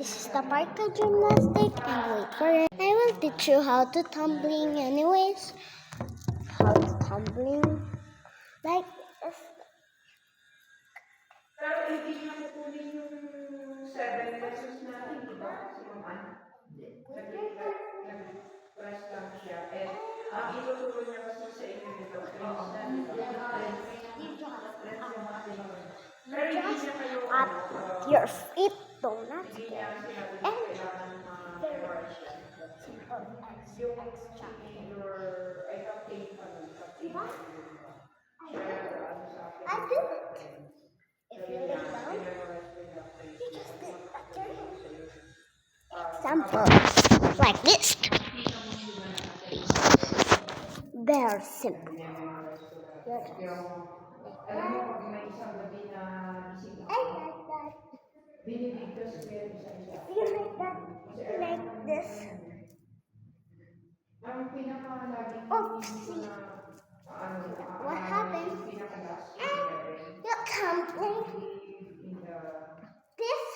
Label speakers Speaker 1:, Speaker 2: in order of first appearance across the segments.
Speaker 1: This is the parkour gymnastic and wait for it. I will teach you how to tumbling anyways. How to tumbling like this.
Speaker 2: Pero hindi niya kukunin yung 7 pesos natin, di ba? Si Ma'am nag-press lang siya. And ang ituturo niya kasi sa inyo dito, please na dito. Pero hindi niya kayo
Speaker 1: At your feet do not
Speaker 2: hindi niya sinabi na
Speaker 1: and
Speaker 2: kailangan ma-reverse. Yung your, I don't think,
Speaker 1: I did it. If you lay down, you just did a turn. Example, like this. Very simple.
Speaker 2: Alam mo, pag may isang gabi na gising
Speaker 1: I like that.
Speaker 2: binibigtas ko yan isa-isa.
Speaker 1: If you like that, like this.
Speaker 2: Ang pinaka-lagi
Speaker 1: Oopsie. What happened? You tumbling. This.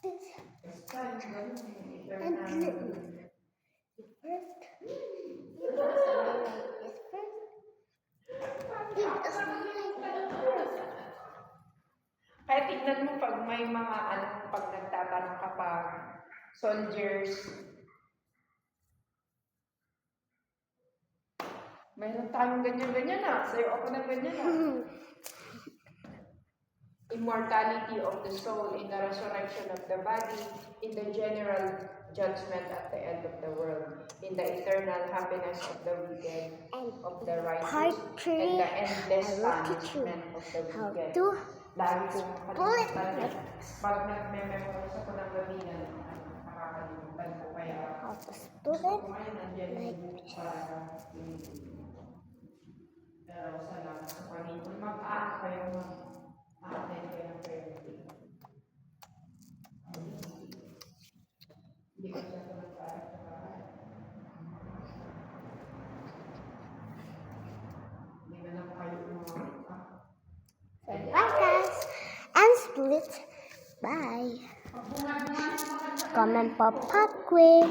Speaker 1: This. And glue. First. You just like this first. You just like this.
Speaker 2: Kaya tignan mo pag may mga pag nagtatanong ka pa, soldiers, mayroon tayong ganyan-ganyan na. Sayo ako ng ganyan na. Immortality of the soul in the resurrection of the body, in the general judgment at the end of the world, in the eternal happiness of the wicked, of the righteous, and the endless punishment of the wicked. Lagi kong nakalimutan. Pag nag-memorize ako ng gabi na nakakalimutan ko kaya ngayon nandiyan yung book para pero salamat sa Panginoon. Mag-aak kayo mag-attend kayo ng prayer meeting. Hindi ko siya ito nag-aak sa bahay. Hindi na lang kayo
Speaker 1: Bye guys, and split. Bye. Comment for Parkway.